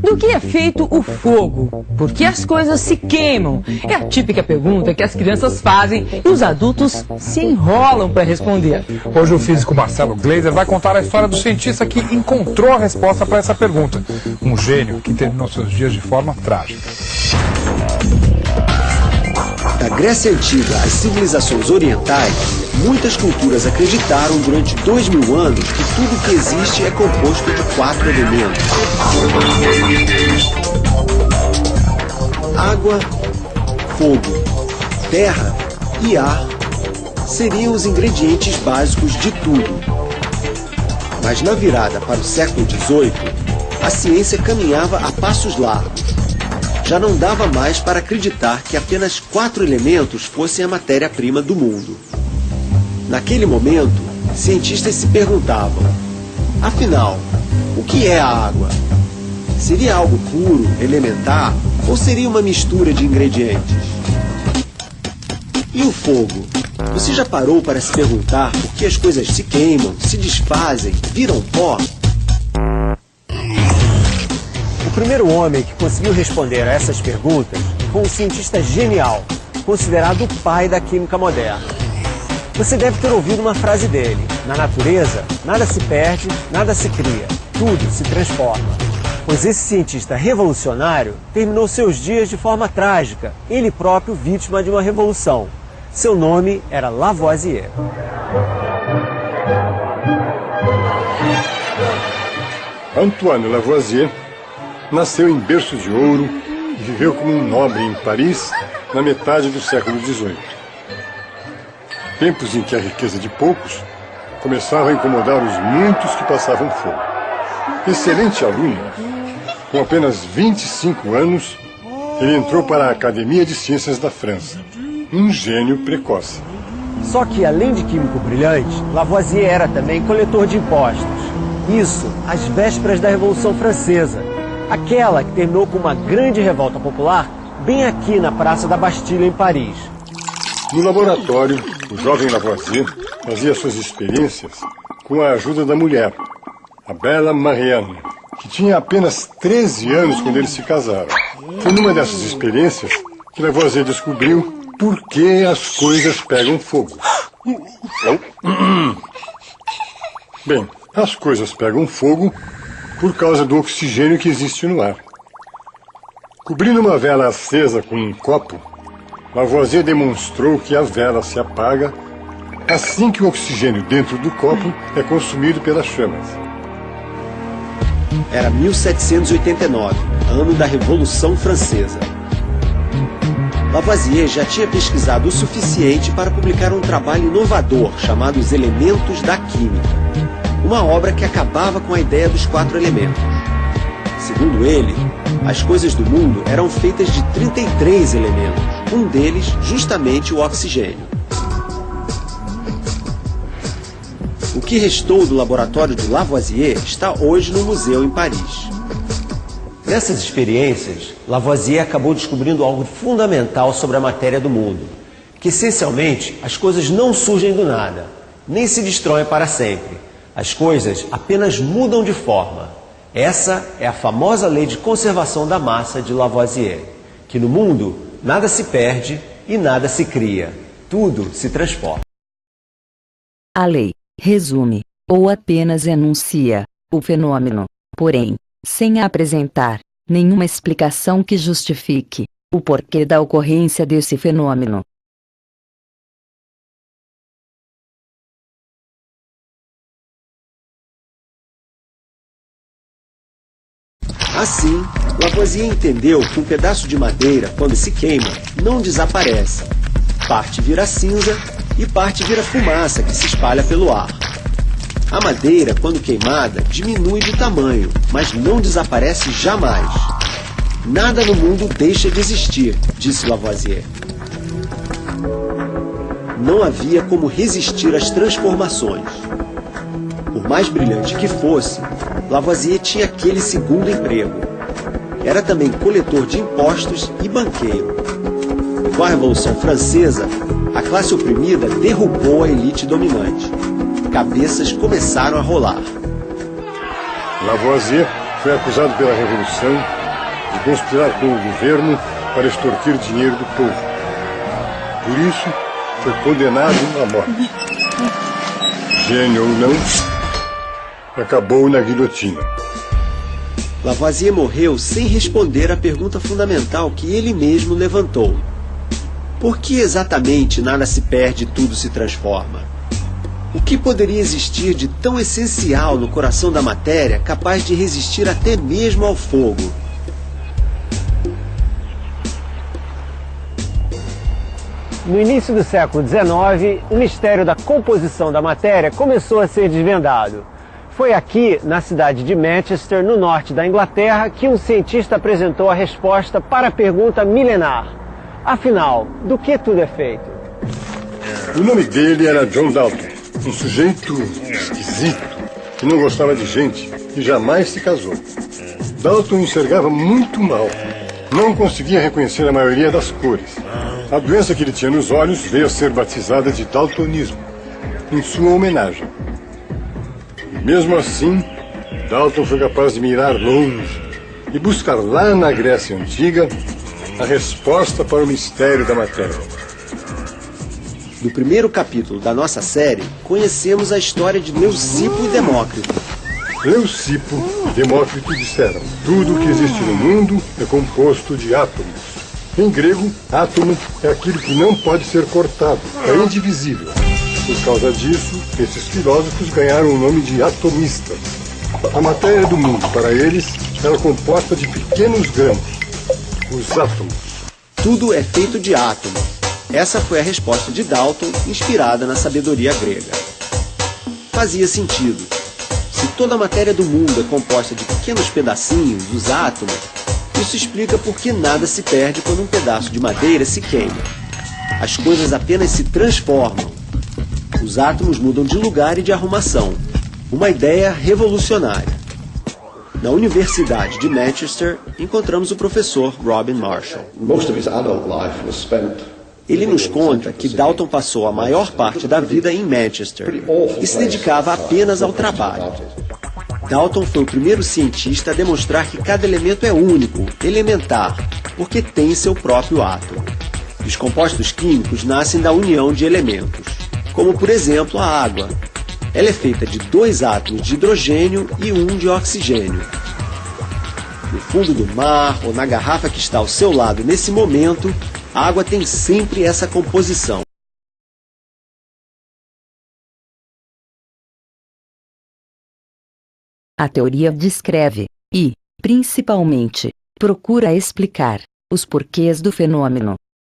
Do que é feito o fogo? Por que as coisas se queimam? É a típica pergunta que as crianças fazem e os adultos se enrolam para responder. Hoje o físico Marcelo Gleiser vai contar a história do cientista que encontrou a resposta para essa pergunta. Um gênio que terminou seus dias de forma trágica. Da Grécia Antiga às civilizações orientais, muitas culturas acreditaram durante 2000 anos que tudo que existe é composto de 4 elementos: água, fogo, terra e ar seriam os ingredientes básicos de tudo. Mas na virada para o século XVIII, a ciência caminhava a passos largos. Já não dava mais para acreditar que apenas 4 elementos fossem a matéria-prima do mundo. Naquele momento, cientistas se perguntavam: afinal, o que é a água? Seria algo puro, elementar, ou seria uma mistura de ingredientes? E o fogo? Você já parou para se perguntar por que as coisas se queimam, se desfazem, viram pó? O primeiro homem que conseguiu responder a essas perguntas foi um cientista genial, considerado o pai da química moderna. Você deve ter ouvido uma frase dele: na natureza, nada se perde, nada se cria, tudo se transforma. Pois esse cientista revolucionário terminou seus dias de forma trágica, ele próprio vítima de uma revolução. Seu nome era Lavoisier. Antoine Lavoisier nasceu em berço de ouro e viveu como um nobre em Paris na metade do século XVIII. Tempos em que a riqueza de poucos começava a incomodar os muitos que passavam fome. Excelente aluno, com apenas 25 anos, ele entrou para a Academia de Ciências da França. Um gênio precoce. Só que, além de químico brilhante, Lavoisier era também coletor de impostos. Isso às vésperas da Revolução Francesa, aquela que terminou com uma grande revolta popular bem aqui na Praça da Bastilha, em Paris. No laboratório, o jovem Lavoisier fazia suas experiências com a ajuda da mulher, a bela Marianne, que tinha apenas 13 anos quando eles se casaram. Foi numa dessas experiências que Lavoisier descobriu por que as coisas pegam fogo. Bem, as coisas pegam fogo por causa do oxigênio que existe no ar. Cobrindo uma vela acesa com um copo, Lavoisier demonstrou que a vela se apaga assim que o oxigênio dentro do copo é consumido pelas chamas. Era 1789, ano da Revolução Francesa. Lavoisier já tinha pesquisado o suficiente para publicar um trabalho inovador chamado Os Elementos da Química, uma obra que acabava com a ideia dos 4 elementos. Segundo ele, as coisas do mundo eram feitas de 33 elementos, um deles justamente o oxigênio. O que restou do laboratório de Lavoisier está hoje no museu em Paris. Nessas experiências, Lavoisier acabou descobrindo algo fundamental sobre a matéria do mundo, que essencialmente as coisas não surgem do nada, nem se destroem para sempre. As coisas apenas mudam de forma. Essa é a famosa lei de conservação da massa de Lavoisier, que no mundo nada se perde e nada se cria, tudo se transforma. A lei resume, ou apenas enuncia, o fenômeno, porém, sem apresentar nenhuma explicação que justifique o porquê da ocorrência desse fenômeno. Assim, Lavoisier entendeu que um pedaço de madeira, quando se queima, não desaparece. Parte vira cinza e parte vira fumaça que se espalha pelo ar. A madeira, quando queimada, diminui de tamanho, mas não desaparece jamais. Nada no mundo deixa de existir, disse Lavoisier. Não havia como resistir às transformações. Por mais brilhante que fosse, Lavoisier tinha aquele segundo emprego. Era também coletor de impostos e banqueiro. Com a Revolução Francesa, a classe oprimida derrubou a elite dominante. Cabeças começaram a rolar. Lavoisier foi acusado pela Revolução de conspirar com o governo para extorquir dinheiro do povo. Por isso, foi condenado à morte. Gênio ou não, acabou na guilhotina. Lavoisier morreu sem responder à pergunta fundamental que ele mesmo levantou. Por que exatamente nada se perde e tudo se transforma? O que poderia existir de tão essencial no coração da matéria, capaz de resistir até mesmo ao fogo? No início do século XIX, o mistério da composição da matéria começou a ser desvendado. Foi aqui, na cidade de Manchester, no norte da Inglaterra, que um cientista apresentou a resposta para a pergunta milenar. Afinal, do que tudo é feito? O nome dele era John Dalton, um sujeito esquisito, que não gostava de gente e jamais se casou. Dalton enxergava muito mal, não conseguia reconhecer a maioria das cores. A doença que ele tinha nos olhos veio a ser batizada de daltonismo, em sua homenagem. E mesmo assim, Dalton foi capaz de mirar longe e buscar lá na Grécia Antiga a resposta para o mistério da matéria. No primeiro capítulo da nossa série, conhecemos a história de Leucipo e Demócrito. Leucipo e Demócrito disseram: tudo o que existe no mundo é composto de átomos. Em grego, átomo é aquilo que não pode ser cortado, é indivisível. Por causa disso, esses filósofos ganharam o nome de atomistas. A matéria do mundo, para eles, era composta de pequenos grãos, os átomos. Tudo é feito de átomo. Essa foi a resposta de Dalton, inspirada na sabedoria grega. Fazia sentido. Se toda a matéria do mundo é composta de pequenos pedacinhos, os átomos, isso explica por que nada se perde quando um pedaço de madeira se queima. As coisas apenas se transformam. Os átomos mudam de lugar e de arrumação. Uma ideia revolucionária. Na Universidade de Manchester, encontramos o professor Robin Marshall. Ele nos conta que Dalton passou a maior parte da vida em Manchester e se dedicava apenas ao trabalho. Dalton foi o primeiro cientista a demonstrar que cada elemento é único, elementar, porque tem seu próprio átomo. Os compostos químicos nascem da união de elementos, como por exemplo a água. Ela é feita de 2 átomos de hidrogênio e 1 de oxigênio. No fundo do mar ou na garrafa que está ao seu lado nesse momento, a água tem sempre essa composição. A teoria descreve, e, principalmente, procura explicar, os porquês do fenômeno.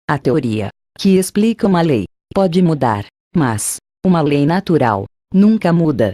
A teoria, que explica uma lei, pode mudar, mas, uma lei natural, nunca muda.